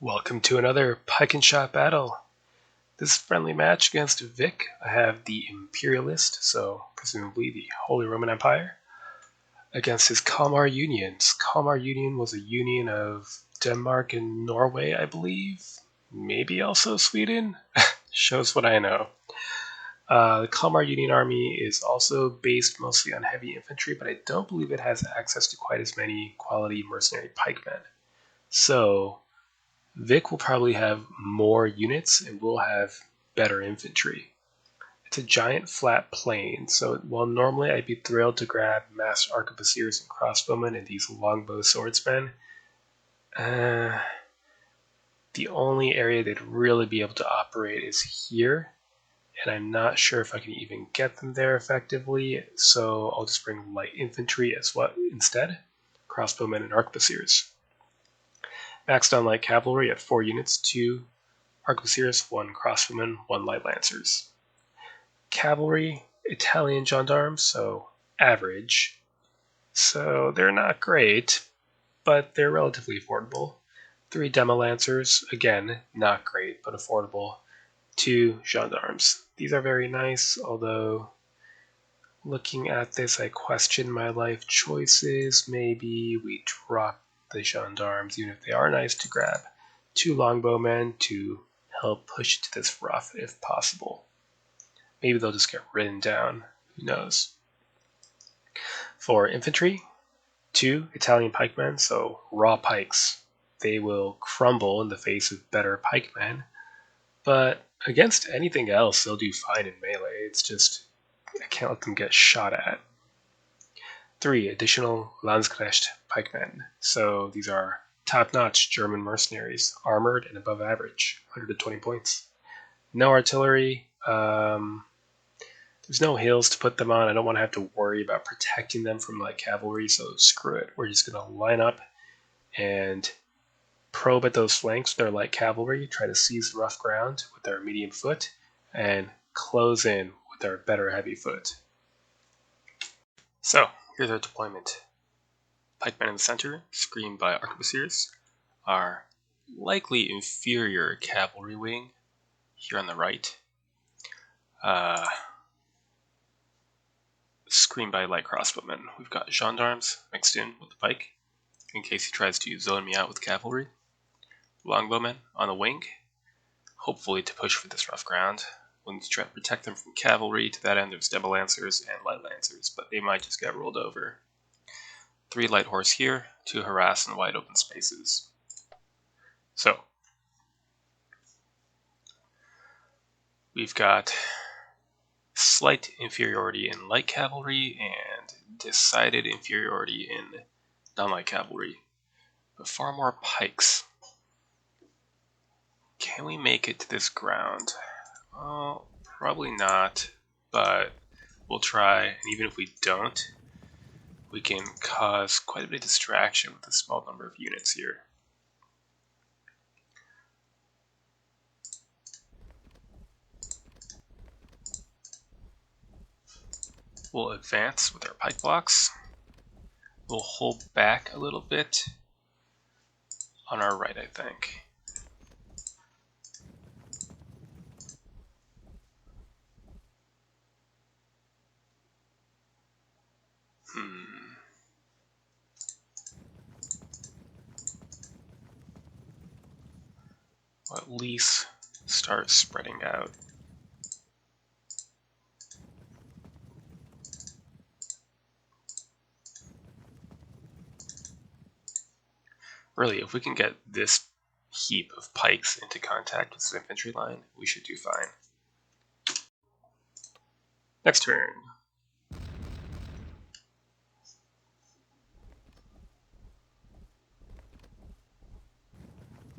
Welcome to another Pike and Shot battle. This friendly match against Vic, I have the Imperialist, so presumably the Holy Roman Empire, against his Kalmar Unions. Kalmar Union was a union of Denmark and Norway, I believe. Maybe also Sweden? Shows what I know. The Kalmar Union army is also based mostly on heavy infantry, but I don't believe it has access to quite as many quality mercenary pikemen. So, Vic will probably have more units and will have better infantry. It's a giant flat plain, so while normally I'd be thrilled to grab masked arquebusiers and crossbowmen and these longbow swordsmen, the only area they'd really be able to operate is here, and I'm not sure if I can even get them there effectively, so I'll just bring light infantry as what instead, crossbowmen and arquebusiers. Maxed on light cavalry at 4 units, 2 arquebusiers, 1 crossbowman, 1 light lancers. Cavalry, Italian gendarmes, so average. So they're not great, but they're relatively affordable. 3 demo lancers, again, not great, but affordable. 2 gendarmes. These are very nice, although looking at this, I question my life choices. Maybe we drop the gendarmes, even if they are nice to grab. 2 longbowmen to help push it to this rough if possible. Maybe they'll just get ridden down. Who knows? For infantry, 2 Italian pikemen, so raw pikes. They will crumble in the face of better pikemen, but against anything else, they'll do fine in melee. It's just, I can't let them get shot at. 3 additional Landsknecht pikemen. So these are top-notch German mercenaries, armored and above average, 120 points. No artillery. There's no hills to put them on. I don't want to have to worry about protecting them from light cavalry, so screw it. We're just going to line up and probe at those flanks with their light cavalry, try to seize the rough ground with our medium foot, and close in with our better heavy foot. So, here's our deployment. Pikemen in the center, screened by arquebusiers. Our likely inferior cavalry wing here on the right. Screened by light crossbowmen. We've got gendarmes mixed in with the pike, in case he tries to zone me out with cavalry. Longbowmen on the wing, hopefully to push for this rough ground. We'll need to try to protect them from cavalry. To that end, there's demo lancers and light lancers, but they might just get rolled over. 3 light horse here to harass in wide open spaces. So, we've got slight inferiority in light cavalry and decided inferiority in non-light cavalry, but far more pikes. Can we make it to this ground? Well, probably not, but we'll try, and even if we don't, we can cause quite a bit of distraction with a small number of units here. We'll advance with our pike blocks. We'll hold back a little bit on our right, I think. We'll at least start spreading out. Really, if we can get this heap of pikes into contact with this infantry line, we should do fine. Next turn.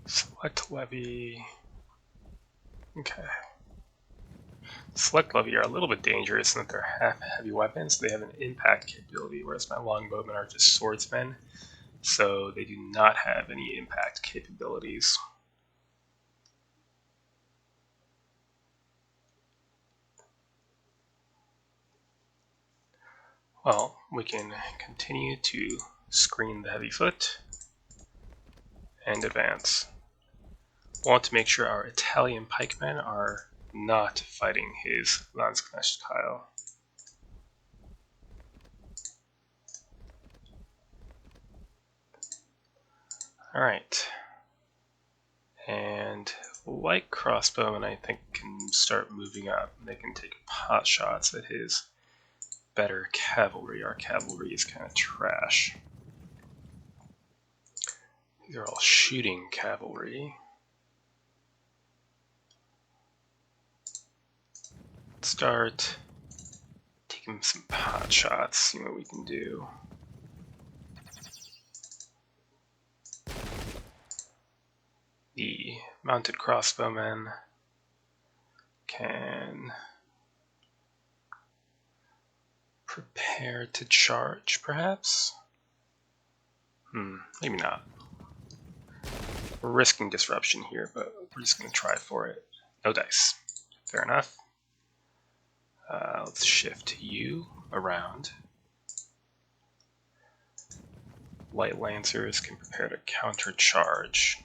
Select levy. Okay. Select levy are a little bit dangerous in that they're half heavy weapons. They have an impact capability, whereas my longbowmen are just swordsmen, so they do not have any impact capabilities. Well, we can continue to screen the heavy foot and advance. Want to make sure our Italian pikemen are not fighting his Landsknecht Kyle. Alright. And light crossbowmen, I think, can start moving up. They can take pot shots at his better cavalry. Our cavalry is kind of trash. These are all shooting cavalry. Start taking some pot shots, see what we can do. The mounted crossbowmen can prepare to charge, perhaps? Maybe not. We're risking disruption here, but we're just going to try for it. No dice. Fair enough. Let's shift you around. Light Lancers can prepare to countercharge.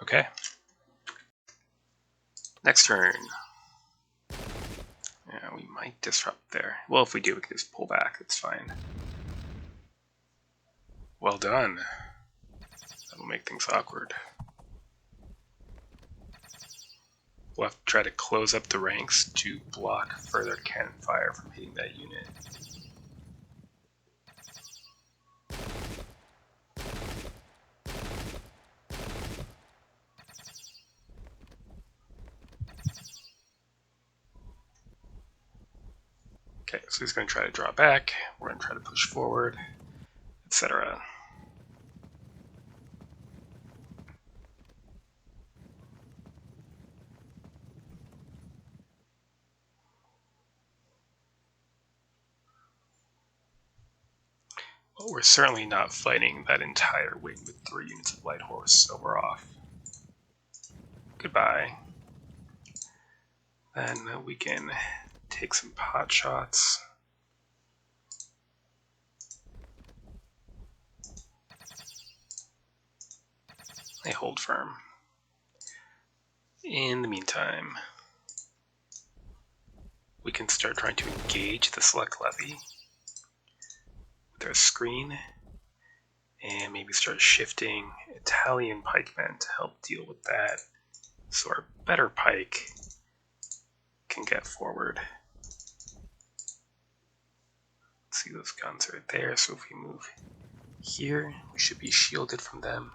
Okay. Next turn. Yeah, we might disrupt there. Well, if we do, we can just pull back. It's fine. Well done. That'll make things awkward. We'll have to try to close up the ranks to block further cannon fire from hitting that unit. Okay, so he's going to try to draw back, we're going to try to push forward, etc. Well, we're certainly not fighting that entire wing with 3 units of light horse, so we're off. Goodbye. Then we can take some pot shots. They hold firm. In the meantime, we can start trying to engage the select levy with our screen, and maybe start shifting Italian pikemen to help deal with that, so our better pike can get forward. See, those guns right there, so if we move here, we should be shielded from them.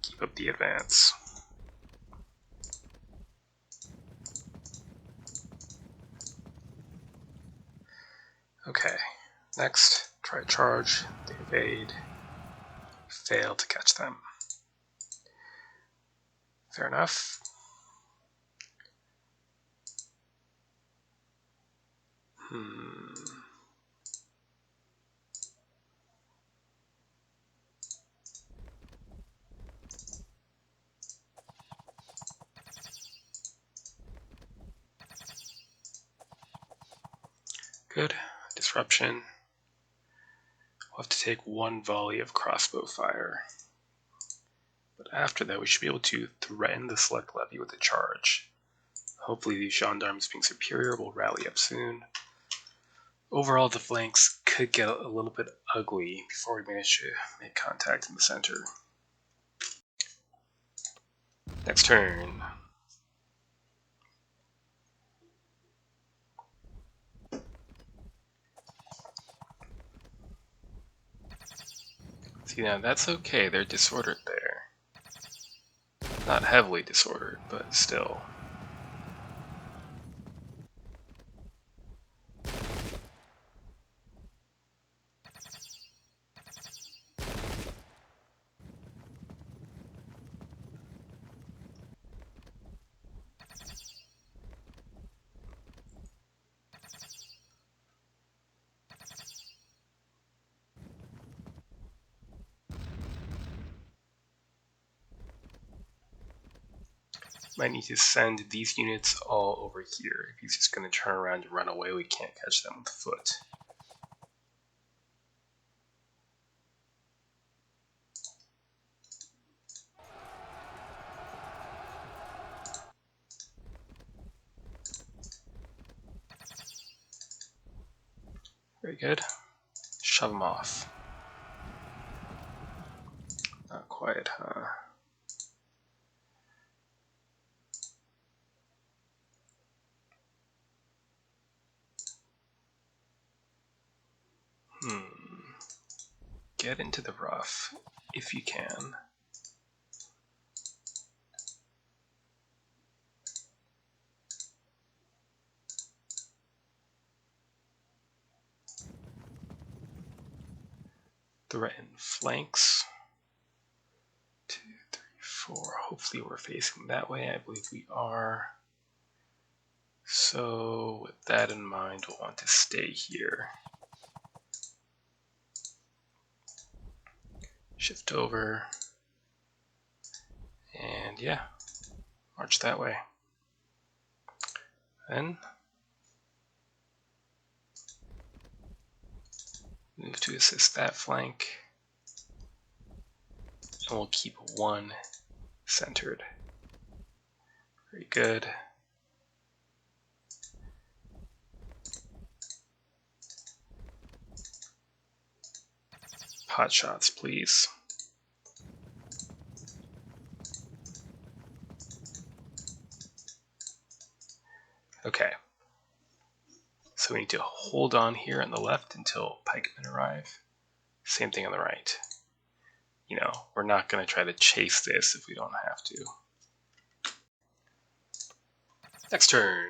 Keep up the advance. Okay, next, try charge, they evade, fail to catch them. Fair enough. Good. Disruption. We'll have to take 1 volley of crossbow fire. But after that, we should be able to threaten the select levy with a charge. Hopefully these gendarmes, being superior, will rally up soon. Overall, the flanks could get a little bit ugly before we manage to make contact in the center. Next turn. See, now that's okay, they're disordered there. Not heavily disordered, but still. Might need to send these units all over here. If he's just going to turn around and run away, we can't catch them with the foot. Very good. Shove him off. Not quite, huh? Get into the rough, if you can. Threaten flanks. 2, 3, 4. Hopefully we're facing that way. I believe we are. So with that in mind, we'll want to stay here. Shift over. And yeah, march that way. Then move to assist that flank. And we'll keep one centered. Very good. Pot shots, please. Okay. So we need to hold on here on the left until pikemen arrive. Same thing on the right. You know, we're not going to try to chase this if we don't have to. Next turn.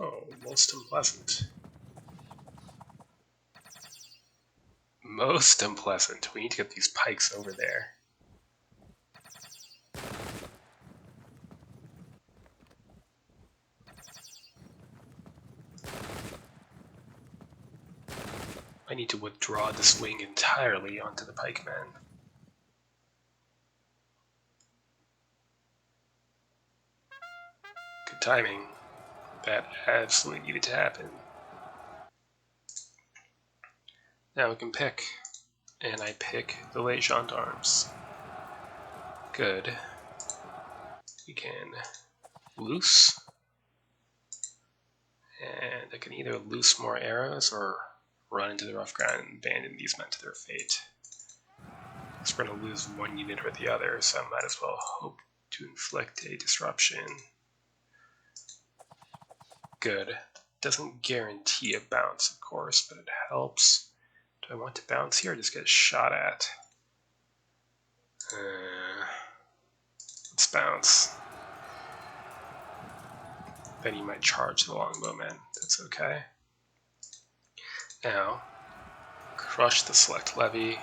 Oh, most unpleasant. Most unpleasant. We need to get these pikes over there. I need to withdraw this wing entirely onto the pikemen. Good timing. That absolutely needed to happen. Now we can pick. And I pick the light gendarmes. Good. We can loose. And I can either loose more arrows or run into the rough ground and abandon these men to their fate. Because we're going to lose one unit or the other, so I might as well hope to inflict a disruption. Good. Doesn't guarantee a bounce, of course, but it helps. Do I want to bounce here or just get shot at? Let's bounce. Then he might charge the longbowmen. That's okay. Now, crush the select levy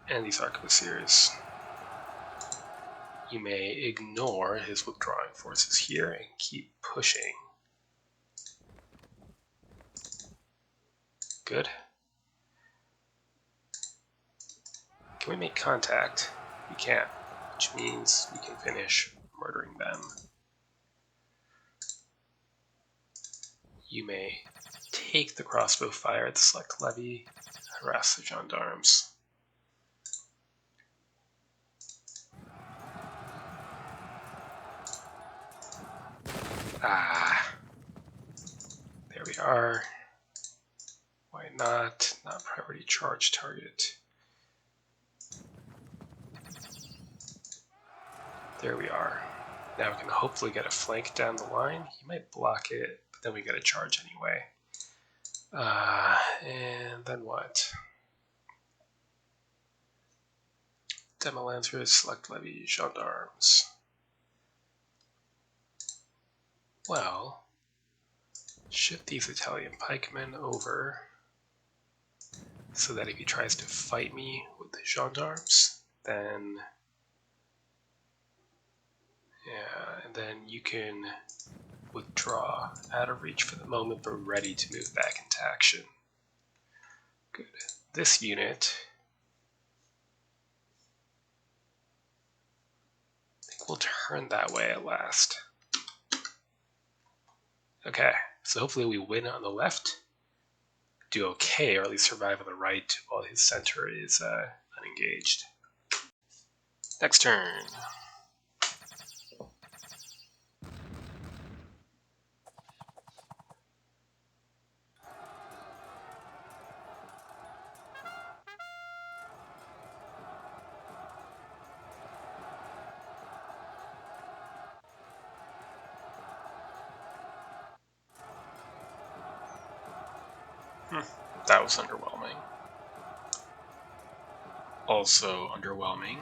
and these arquebusiers. You may ignore his withdrawing forces here and keep pushing. Good. Can we make contact? We can't, which means we can finish murdering them. You may take the crossbow fire at the select levy, harass the gendarmes. There we are. Why not? Not priority charge target. There we are. Now we can hopefully get a flank down the line. He might block it, but then we get a charge anyway. And then what? Demo Lancers, select levy, gendarmes. Well, shift these Italian pikemen over. so that if he tries to fight me with the gendarmes, then yeah, and then you can withdraw out of reach for the moment, but ready to move back into action. Good. This unit, I think we'll turn that way at last. Okay, so hopefully we win on the left, do okay, or at least survive on the right while his center is unengaged. Next turn. That was underwhelming. Also underwhelming.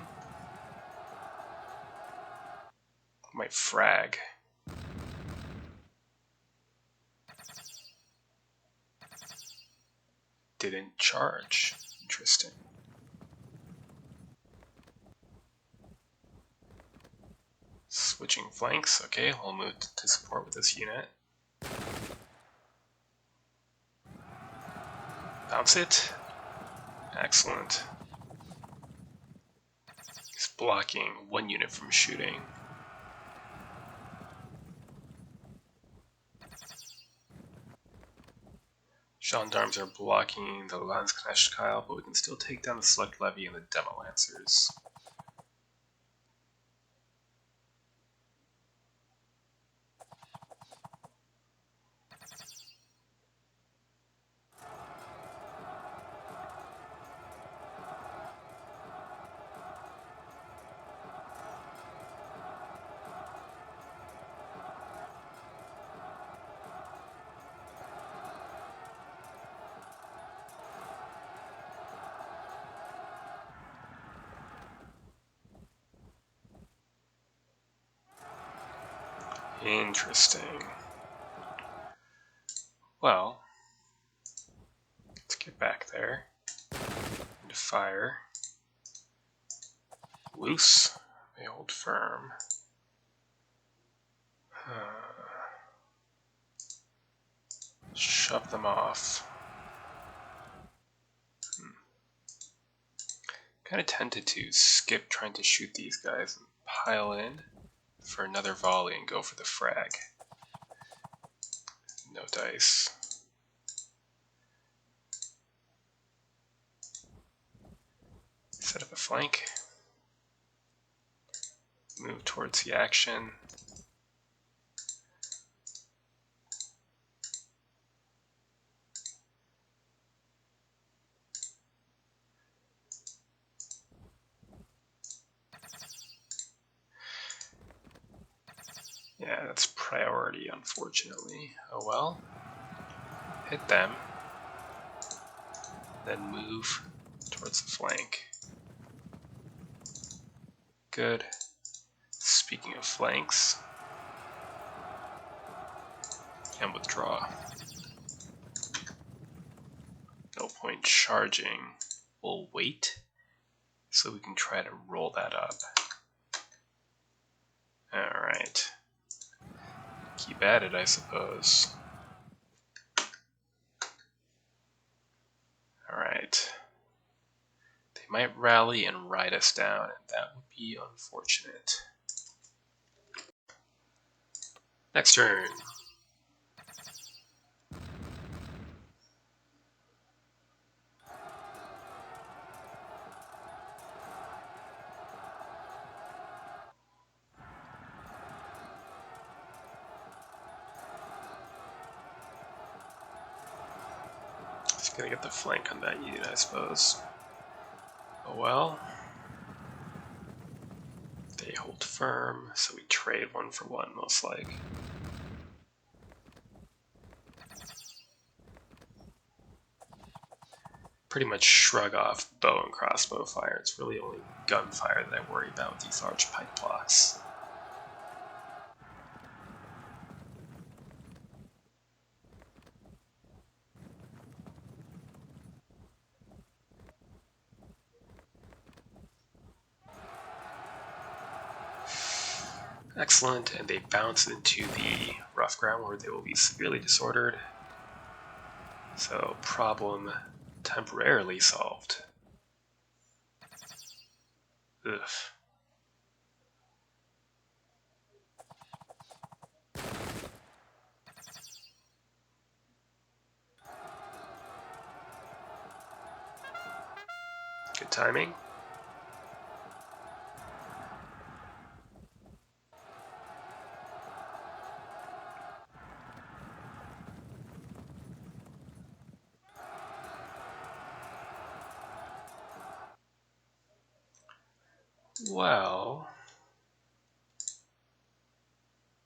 Might frag. Didn't charge. Interesting. Switching flanks. Okay, we'll move to support with this unit. Bounce it. Excellent. He's blocking one unit from shooting. Gendarmes are blocking the Landsknechtkeil, but we can still take down the Select Levy and the Demo Lancers. Interesting. Well, let's get back there. Into fire. Loose. They hold firm. Shove them off. Kind of tempted to skip trying to shoot these guys and pile in for another volley and go for the frag. No dice. Set up a flank. Move towards the action. Yeah, that's priority, unfortunately. Oh well. Hit them. Then move towards the flank. Good. Speaking of flanks, and withdraw. No point charging. We'll wait so we can try to roll that up. Alright. Keep at it, I suppose. Alright. They might rally and ride us down, and that would be unfortunate. Next turn. Just gonna get the flank on that unit, I suppose. Oh well. They hold firm, so we trade 1 for 1, most like. Pretty much shrug off bow and crossbow fire. It's really only gunfire that I worry about with these large pike blocks. Excellent, and they bounce into the rough ground where they will be severely disordered. So, problem temporarily solved. Ugh. Good timing. Well,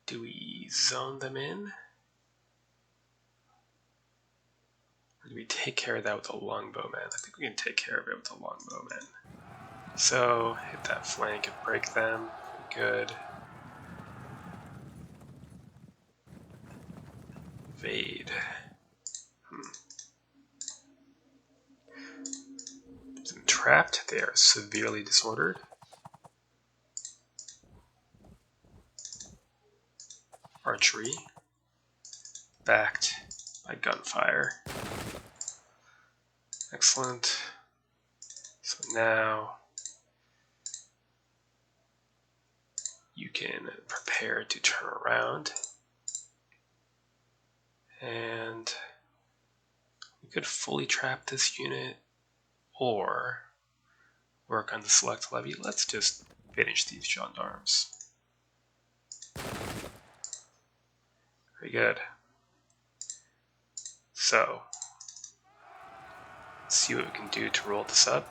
do we zone them in? Or do we take care of that with a longbowman? I think we can take care of it with a longbowman. So, hit that flank and break them. Good. Evade. Trapped. They are severely disordered. Archery. Backed by gunfire. Excellent. So now you can prepare to turn around. And we could fully trap this unit or work on the select levy. Let's just finish these gendarmes. Very good. So, let's see what we can do to roll this up.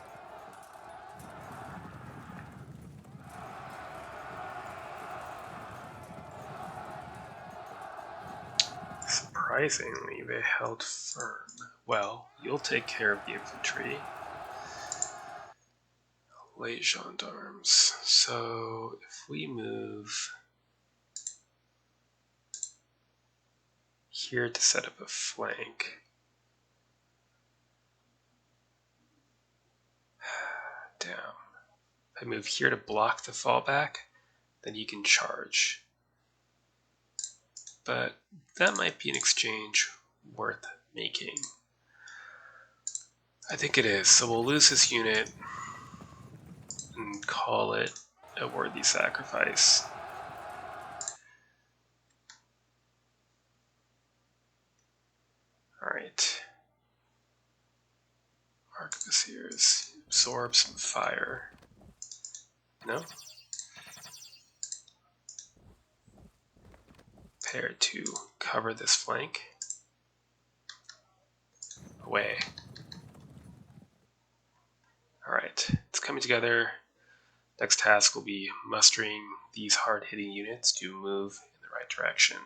Surprisingly, they held firm. Well, you'll take care of the infantry. Late gendarmes. So, if we move here to set up a flank. Damn. If I move here to block the fallback, then you can charge. But that might be an exchange worth making. I think it is. So we'll lose this unit and call it a worthy sacrifice. Alright. Arquebusiers, absorb some fire. No? Prepare to cover this flank. Away. Alright, it's coming together. Next task will be mustering these hard-hitting units to move in the right direction.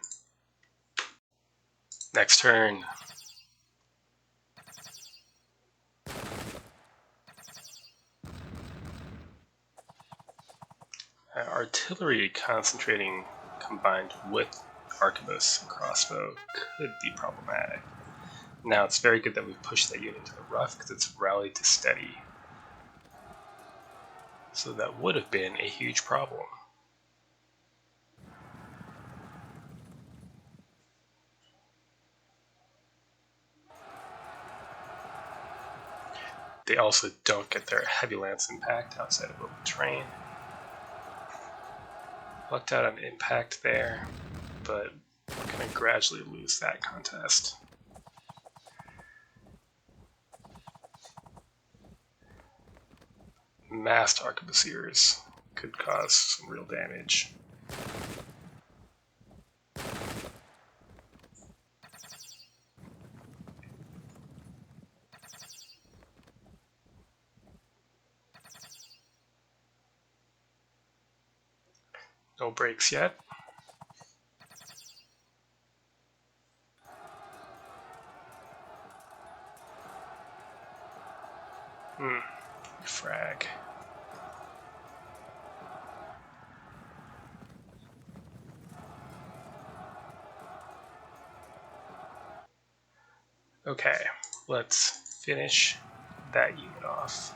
Next turn. Artillery concentrating combined with arquebus and crossbow could be problematic. Now it's very good that we pushed that unit into the rough because it's rallied to steady. So that would have been a huge problem. They also don't get their heavy lance impact outside of open terrain. Lucked out on impact there, but we're going to gradually lose that contest. Massed arquebusiers could cause some real damage. No breaks yet. Frag. Okay, let's finish that unit off.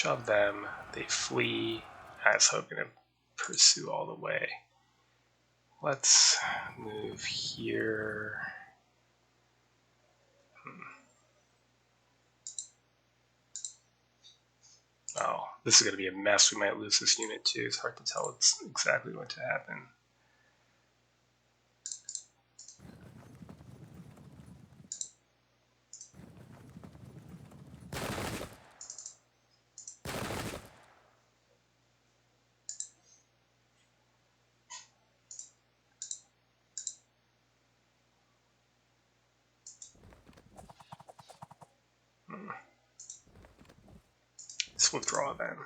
shove them, they flee. I was hoping to pursue all the way. Let's move here. Oh, this is going to be a mess. We might lose this unit too. It's hard to tell what's exactly going to happen. Let's withdraw then.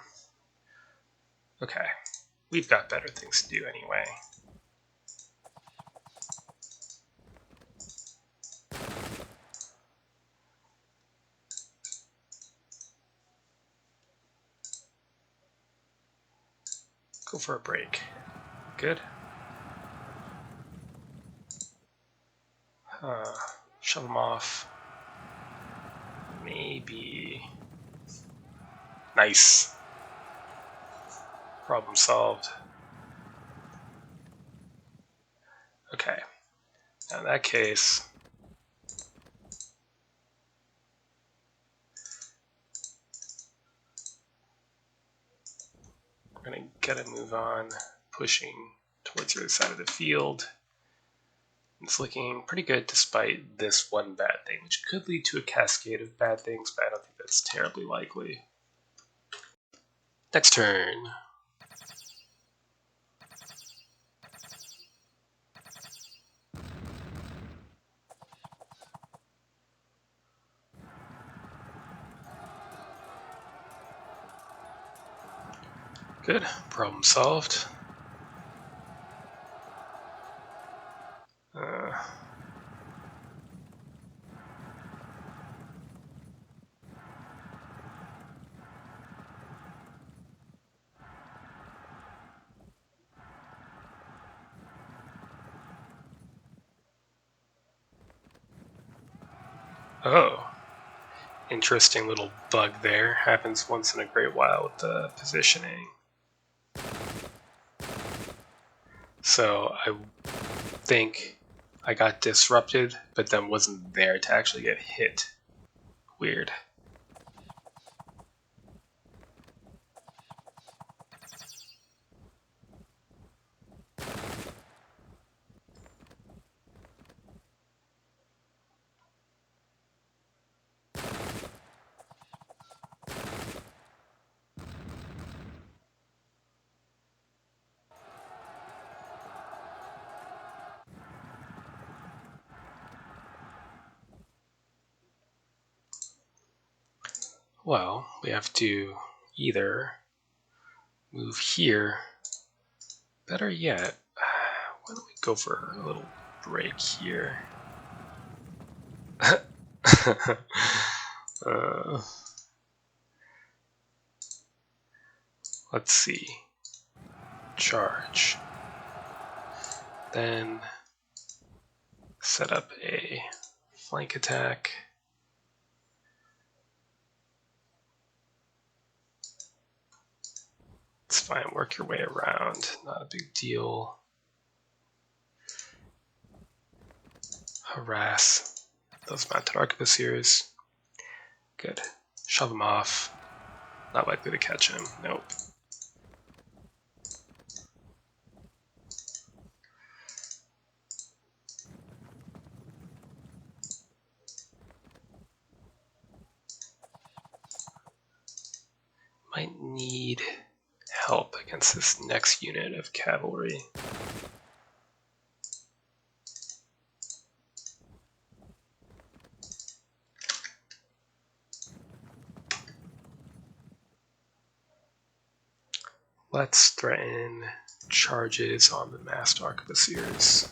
Okay, we've got better things to do anyway. Go for a break. Good. Shove them off. Maybe. Nice. Problem solved. Okay. Now in that case, we're going to get a move on, pushing towards the other side of the field. It's looking pretty good despite this one bad thing, which could lead to a cascade of bad things, but I don't think that's terribly likely. Next turn. Good. Problem solved. Oh. Interesting little bug there. Happens once in a great while with the positioning. So I think I got disrupted, but then wasn't there to actually get hit. Weird. Well, we have to either move here. Better yet, why don't we go for a little break here? Let's see. Charge. Then set up a flank attack. It's fine, work your way around, not a big deal. Harass those mounted arquebusiers. Good. Shove him off. Not likely to catch him. Nope. Might need help against this next unit of cavalry. Let's threaten charges on the massed arquebusiers.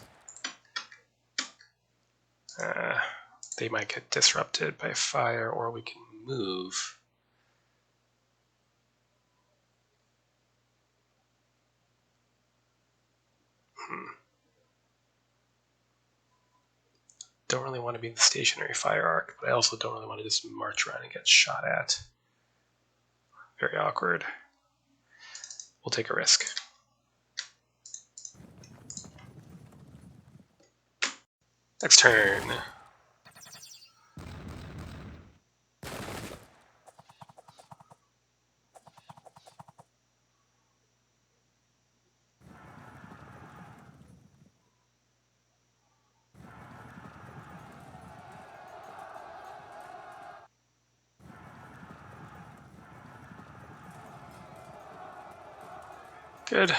They might get disrupted by fire, or we can move. Don't really want to be in the stationary fire arc, but I also don't really want to just march around and get shot at. Very awkward. We'll take a risk. Next turn. Good.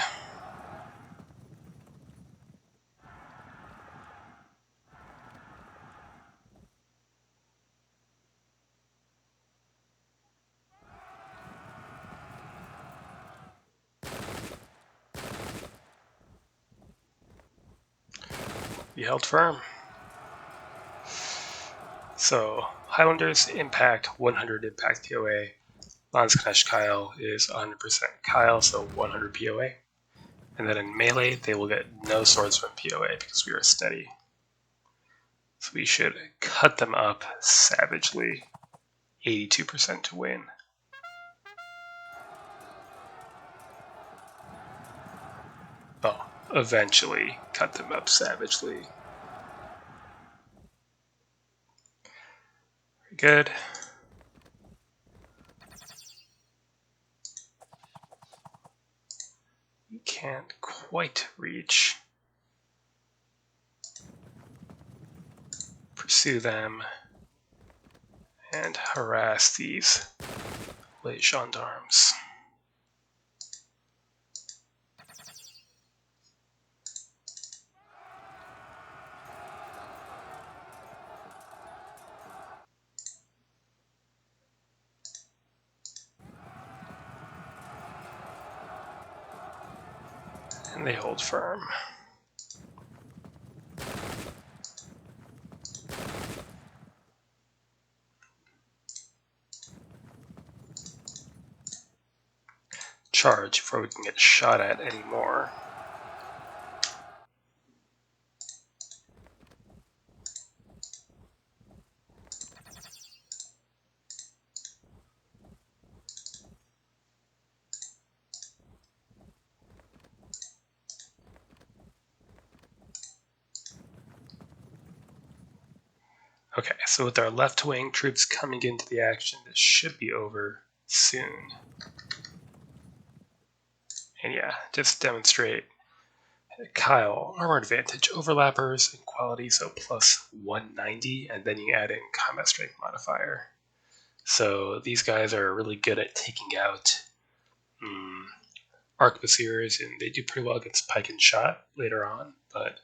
He held firm. So Highlanders impact 100 impact POA. Landsknecht Kyle is 100% Kyle, so 100 POA. And then in melee, they will get no swordsman POA because we are steady. So we should cut them up savagely. 82% to win. Well, eventually cut them up savagely. Very good. We can't quite reach. Pursue them and harass these late gendarmes. And they hold firm. Charge before we can get shot at anymore. Okay, so with our left wing troops coming into the action, this should be over soon. And yeah, just demonstrate Kyle, armor advantage, overlappers, and quality, so plus 190, and then you add in combat strength modifier. So these guys are really good at taking out arquebusiers, and they do pretty well against pike and shot later on, but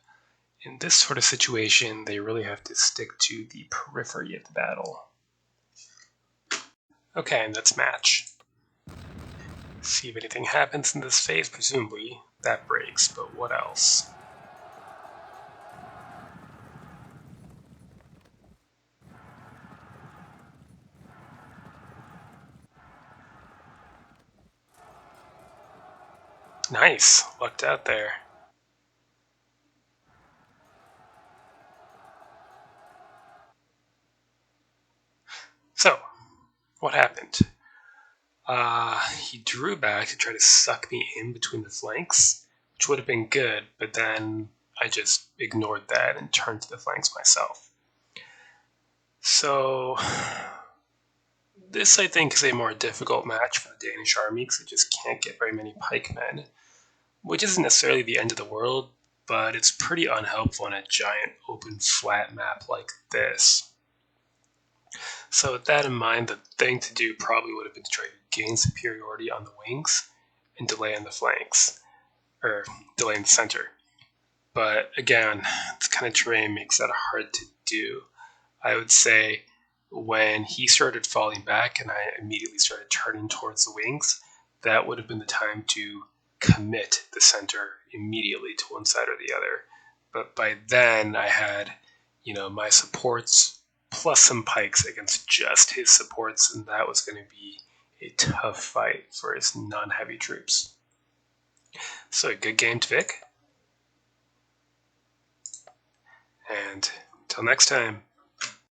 in this sort of situation, they really have to stick to the periphery of the battle. Okay, and let's match. See if anything happens in this phase. Presumably, that breaks, but what else? Nice, lucked out there. So, what happened? He drew back to try to suck me in between the flanks, which would have been good, but then I just ignored that and turned to the flanks myself. So, this I think is a more difficult match for the Danish army because it just can't get very many pikemen, which isn't necessarily the end of the world, but it's pretty unhelpful on a giant open flat map like this. So with that in mind, the thing to do probably would have been to try to gain superiority on the wings and delay on the flanks, or delay in the center. But again, this kind of terrain makes that hard to do. I would say when he started falling back and I immediately started turning towards the wings, that would have been the time to commit the center immediately to one side or the other. But by then I had, my supports plus some pikes against just his supports, and that was going to be a tough fight for his non-heavy troops. So good game to Vic. And until next time.